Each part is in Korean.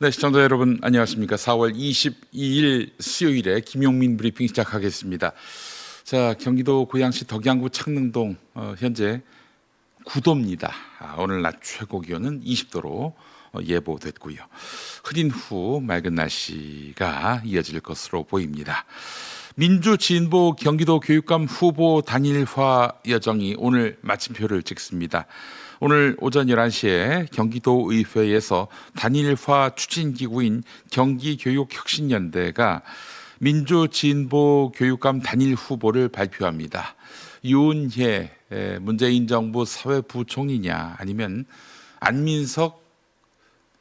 네, 시청자 여러분 안녕하십니까? 4월 22일 수요일에 김용민 브리핑 시작하겠습니다. 자, 경기도 고양시 덕양구 창릉동 현재 9도입니다. 오늘 낮 최고 기온은 20도로 예보됐고요. 흐린 후 맑은 날씨가 이어질 것으로 보입니다. 민주진보 경기도 교육감 후보 단일화 여정이 오늘 마침표를 찍습니다. 오늘 오전 11시에 경기도의회에서 단일화 추진기구인 경기교육혁신연대가 민주진보 교육감 단일 후보를 발표합니다. 유은혜 문재인 정부 사회부총리냐 아니면 안민석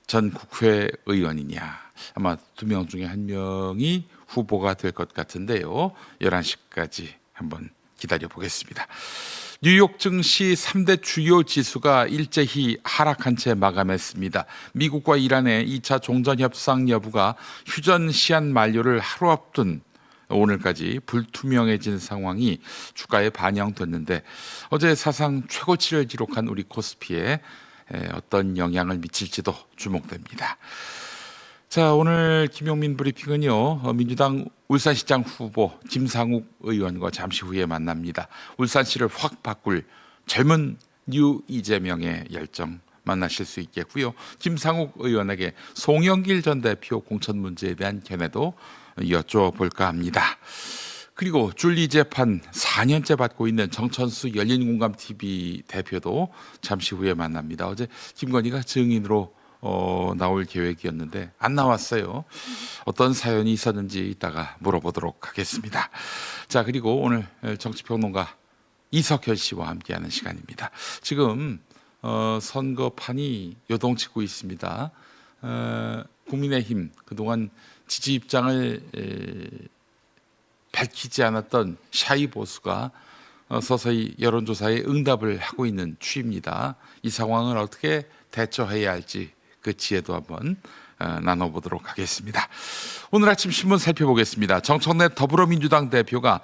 전 국회의원이냐, 아마 두 명 중에 한 명이 후보가 될 것 같은데요. 11시까지 한번 기다려 보겠습니다. 뉴욕 증시 3대 주요 지수가 일제히 하락한 채 마감했습니다. 미국과 이란의 2차 종전 협상 여부가 휴전 시한 만료를 하루 앞둔 오늘까지 불투명해진 상황이 주가에 반영됐는데, 어제 사상 최고치를 기록한 우리 코스피에 어떤 영향을 미칠지도 주목됩니다. 자, 오늘 김용민 브리핑은요, 민주당 울산시장 후보 김상욱 의원과 잠시 후에 만납니다. 울산시를 확 바꿀 젊은 뉴 이재명의 열정 만나실 수 있겠고요. 김상욱 의원에게 송영길 전 대표 공천 문제에 대한 견해도 여쭤볼까 합니다. 그리고 줄리 재판 4년째 받고 있는 정천수 열린공감TV 대표도 잠시 후에 만납니다. 어제 김건희가 증인으로 나올 계획이었는데 안 나왔어요. 어떤 사연이 있었는지 이따가 물어보도록 하겠습니다. 자, 그리고 오늘 정치평론가 이석현 씨와 함께하는 시간입니다. 지금 선거판이 요동치고 있습니다. 국민의힘 그동안 지지 입장을 밝히지 않았던 샤이 보수가 서서히 여론조사에 응답을 하고 있는 추입니다. 이 상황을 어떻게 대처해야 할지 그 지혜도 한번 나눠보도록 하겠습니다. 오늘 아침 신문 살펴보겠습니다. 정청래 더불어민주당 대표가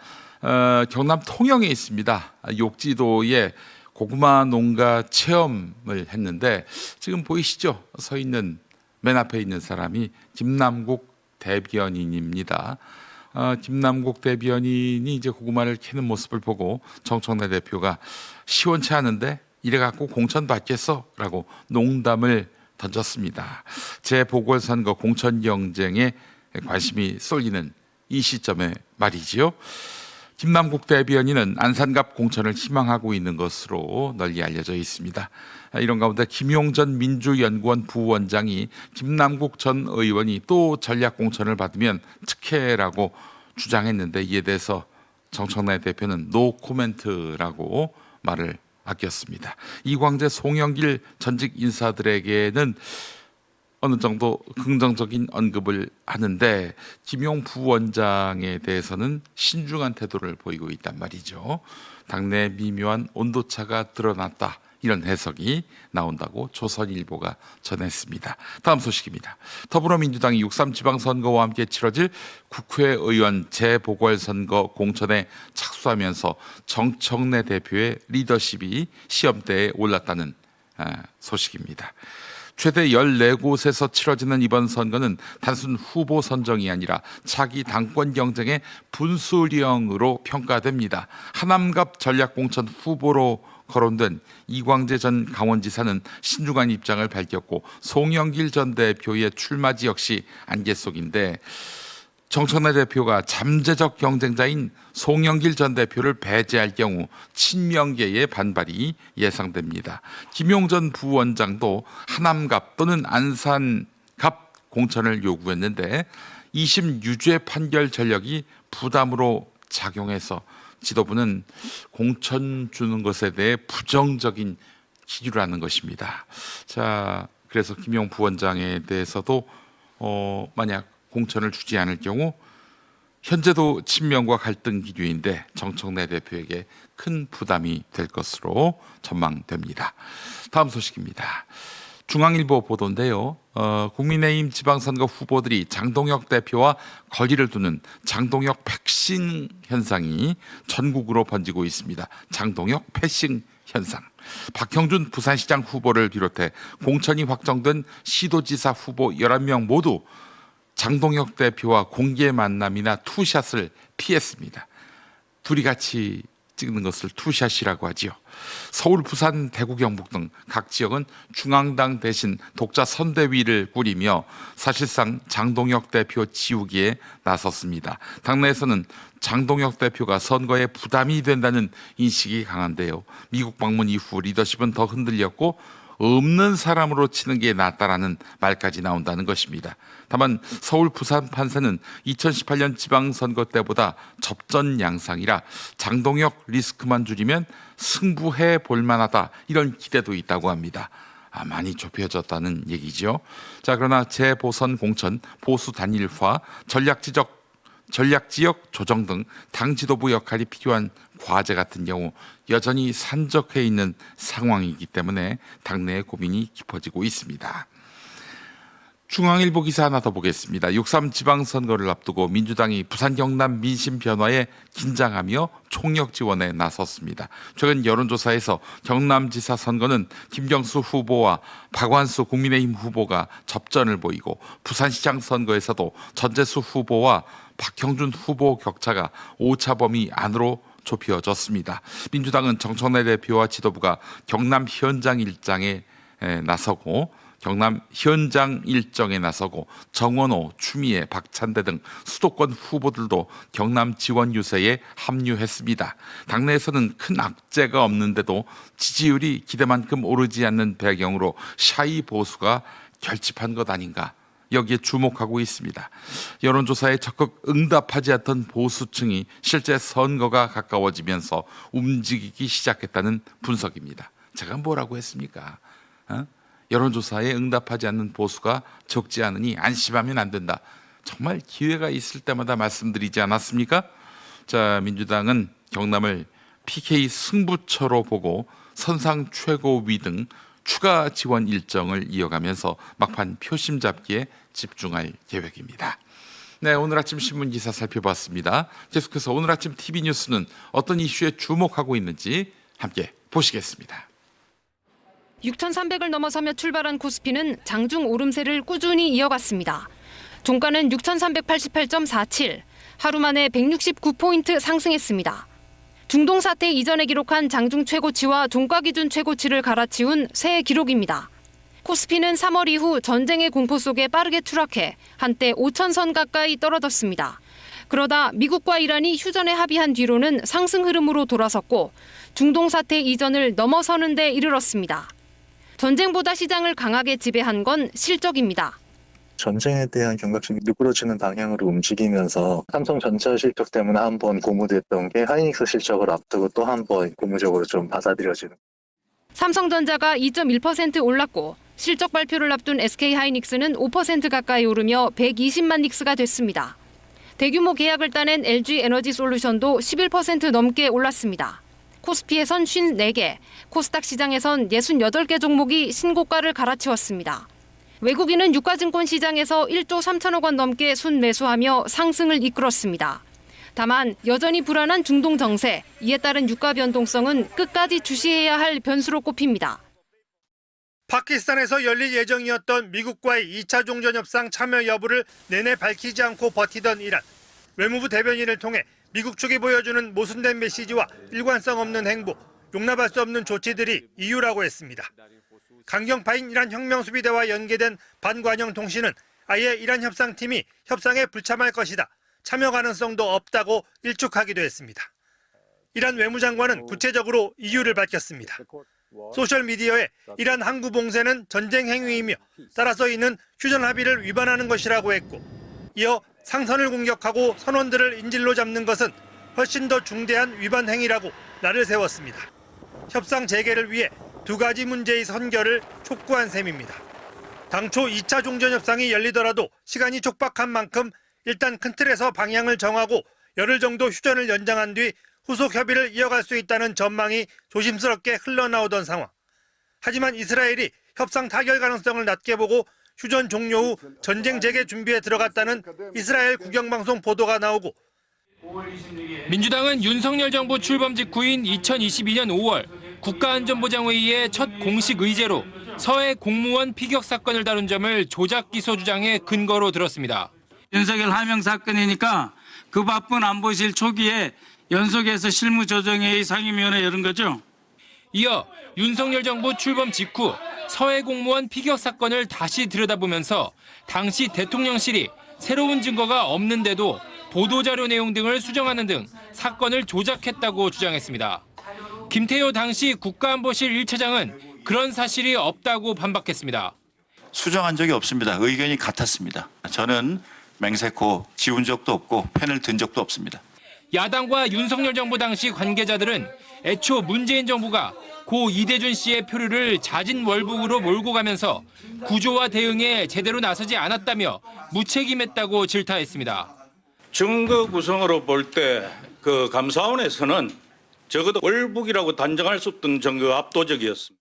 경남 통영에 있습니다. 욕지도에 고구마 농가 체험을 했는데, 지금 보이시죠? 서 있는 맨 앞에 있는 사람이 김남국 대변인입니다. 김남국 대변인이 이제 고구마를 캐는 모습을 보고 정청래 대표가 시원치 않은데 이래갖고 공천 받겠어? 라고 농담을 던졌습니다. 재보궐선거 공천 경쟁에 관심이 쏠리는 이 시점에 말이지요. 김남국 대변인은 안산갑 공천을 희망하고 있는 것으로 널리 알려져 있습니다. 이런 가운데 김용전 민주연구원 부원장이 김남국 전 의원이 또 전략 공천을 받으면 특혜라고 주장했는데, 이에 대해서 정청래 대표는 노 코멘트라고 말을 아꼈습니다. 이광재, 송영길 전직 인사들에게는 어느 정도 긍정적인 언급을 하는데, 김용 부원장에 대해서는 신중한 태도를 보이고 있단 말이죠. 당내 미묘한 온도차가 드러났다, 이런 해석이 나온다고 조선일보가 전했습니다. 다음 소식입니다. 더불어민주당이 6.3 지방선거와 함께 치러질 국회의원 재보궐선거 공천에 착수하면서 정청래 대표의 리더십이 시험대에 올랐다는 소식입니다. 최대 14곳에서 치러지는 이번 선거는 단순 후보 선정이 아니라 차기 당권 경쟁의 분수령으로 평가됩니다. 하남갑 전략공천 후보로 거론된 이광재 전 강원지사는 신중한 입장을 밝혔고, 송영길 전 대표의 출마지 역시 안개 속인데, 정청래 대표가 잠재적 경쟁자인 송영길 전 대표를 배제할 경우 친명계의 반발이 예상됩니다. 김용전 부원장도 하남갑 또는 안산갑 공천을 요구했는데 2심 유죄 판결 전력이 부담으로 작용해서 지도부는 공천 주는 것에 대해 부정적인 기류라는 것입니다. 자, 그래서 김용 부원장에 대해서도 만약 공천을 주지 않을 경우 현재도 친명과 갈등 기류인데 정청래 대표에게 큰 부담이 될 것으로 전망됩니다. 다음 소식입니다. 중앙일보 보도인데요. 국민의힘 지방선거 후보들이 장동혁 대표와 거리를 두는 장동혁 패싱 현상이 전국으로 번지고 있습니다. 장동혁 패싱 현상. 박형준 부산시장 후보를 비롯해 공천이 확정된 시도지사 후보 11명 모두 장동혁 대표와 공개 만남이나 투샷을 피했습니다. 둘이 같이 찍는 것을 투샷이라고 하지요. 서울, 부산, 대구, 경북 등 각 지역은 중앙당 대신 독자 선대위를 꾸리며 사실상 장동혁 대표 지우기에 나섰습니다. 당내에서는 장동혁 대표가 선거에 부담이 된다는 인식이 강한데요. 미국 방문 이후 리더십은 더 흔들렸고 없는 사람으로 치는 게 낫다라는 말까지 나온다는 것입니다. 다만 서울, 부산 판세는 2018년 지방선거 때보다 접전 양상이라 장동혁 리스크만 줄이면 승부해 볼 만하다, 이런 기대도 있다고 합니다. 많이 좁혀졌다는 얘기죠. 자, 그러나 재보선 공천, 보수 단일화, 전략지역 조정 등 당 지도부 역할이 필요한 과제 같은 경우 여전히 산적해 있는 상황이기 때문에 당내의 고민이 깊어지고 있습니다. 중앙일보 기사 하나 더 보겠습니다. 6.3 지방선거를 앞두고 민주당이 부산 경남 민심 변화에 긴장하며 총력 지원에 나섰습니다. 최근 여론조사에서 경남지사 선거는 김경수 후보와 박완수 국민의힘 후보가 접전을 보이고 부산시장 선거에서도 전재수 후보와 박형준 후보 격차가 오차범위 안으로 좁혀졌습니다. 민주당은 정청래 대표와 지도부가 경남 현장 일정에 나서고 정원호, 추미애, 박찬대 등 수도권 후보들도 경남 지원 유세에 합류했습니다. 당내에서는 큰 악재가 없는데도 지지율이 기대만큼 오르지 않는 배경으로 샤이 보수가 결집한 것 아닌가, 여기에 주목하고 있습니다. 여론조사에 적극 응답하지 않던 보수층이 실제 선거가 가까워지면서 움직이기 시작했다는 분석입니다. 제가 뭐라고 했습니까? 여론조사에 응답하지 않는 보수가 적지 않으니 안심하면 안 된다. 정말 기회가 있을 때마다 말씀드리지 않았습니까? 자, 민주당은 경남을 PK 승부처로 보고 선상 최고위 등 추가 지원 일정을 이어가면서 막판 표심 잡기에 집중할 계획입니다. 네, 오늘 아침 신문 기사 살펴봤습니다. 계속해서 오늘 아침 TV 뉴스는 어떤 이슈에 주목하고 있는지 함께 보시겠습니다. 6,300을 넘어서며 출발한 코스피는 장중 오름세를 꾸준히 이어갔습니다. 종가는 6,388.47, 하루 만에 169포인트 상승했습니다. 중동 사태 이전에 기록한 장중 최고치와 종가 기준 최고치를 갈아치운 새 기록입니다. 코스피는 3월 이후 전쟁의 공포 속에 빠르게 추락해 한때 5,000선 가까이 떨어졌습니다. 그러다 미국과 이란이 휴전에 합의한 뒤로는 상승 흐름으로 돌아섰고 중동 사태 이전을 넘어서는 데 이르렀습니다. 전쟁보다 시장을 강하게 지배한 건 실적입니다. 전쟁에 대한 경각심이 누그러지는 방향으로 움직이면서 삼성전자 실적 때문에 한번 고무됐던 게 하이닉스 실적을 앞두고 또 한번 고무적으로 좀 받아들여지는. 삼성전자가 2.1% 올랐고 실적 발표를 앞둔 SK하이닉스는 5% 가까이 오르며 120만 닉스가 됐습니다. 대규모 계약을 따낸 LG에너지솔루션도 11% 넘게 올랐습니다. 코스피에선 54개, 코스닥 시장에선 68개 종목이 신고가를 갈아치웠습니다. 외국인은 유가증권 시장에서 1조 3천억 원 넘게 순매수하며 상승을 이끌었습니다. 다만 여전히 불안한 중동 정세, 이에 따른 유가 변동성은 끝까지 주시해야 할 변수로 꼽힙니다. 파키스탄에서 열릴 예정이었던 미국과의 2차 종전 협상 참여 여부를 내내 밝히지 않고 버티던 이란. 외무부 대변인을 통해 미국 측이 보여주는 모순된 메시지와 일관성 없는 행보, 용납할 수 없는 조치들이 이유라고 했습니다. 강경파인 이란 혁명수비대와 연계된 반관영 통신은 아예 이란 협상팀이 협상에 불참할 것이다, 참여 가능성도 없다고 일축하기도 했습니다. 이란 외무장관은 구체적으로 이유를 밝혔습니다. 소셜미디어에 이란 항구 봉쇄는 전쟁 행위이며 따라서 이는 휴전 합의를 위반하는 것이라고 했고, 이어 상선을 공격하고 선원들을 인질로 잡는 것은 훨씬 더 중대한 위반 행위라고 날을 세웠습니다. 협상 재개를 위해 두 가지 문제의 선결을 촉구한 셈입니다. 당초 2차 종전 협상이 열리더라도 시간이 촉박한 만큼 일단 큰 틀에서 방향을 정하고 열흘 정도 휴전을 연장한 뒤 후속 협의를 이어갈 수 있다는 전망이 조심스럽게 흘러나오던 상황. 하지만 이스라엘이 협상 타결 가능성을 낮게 보고 휴전 종료 후 전쟁 재개 준비에 들어갔다는 이스라엘 국영방송 보도가 나오고, 민주당은 윤석열 정부 출범 직후인 2022년 5월 국가안전보장회의의 첫 공식 의제로 서해 공무원 피격 사건을 다룬 점을 조작 기소 주장의 근거로 들었습니다. 윤석열 하명 사건이니까 그 바쁜 안보실 초기에 연속해서 실무조정회의 상임위원회 열은 거죠. 이어 윤석열 정부 출범 직후 서해 공무원 피격 사건을 다시 들여다보면서 당시 대통령실이 새로운 증거가 없는데도 보도자료 내용 등을 수정하는 등 사건을 조작했다고 주장했습니다. 김태효 당시 국가안보실 1차장은 그런 사실이 없다고 반박했습니다. 수정한 적이 없습니다. 의견이 같았습니다. 저는 맹세코 지운 적도 없고 펜을 든 적도 없습니다. 야당과 윤석열 정부 당시 관계자들은 애초 문재인 정부가 고 이대준 씨의 표류를 자진월북으로 몰고 가면서 구조와 대응에 제대로 나서지 않았다며 무책임했다고 질타했습니다. 증거 구성으로 볼 때 그 감사원에서는 적어도 월북이라고 단정할 수 없던 증거가 압도적이었습니다.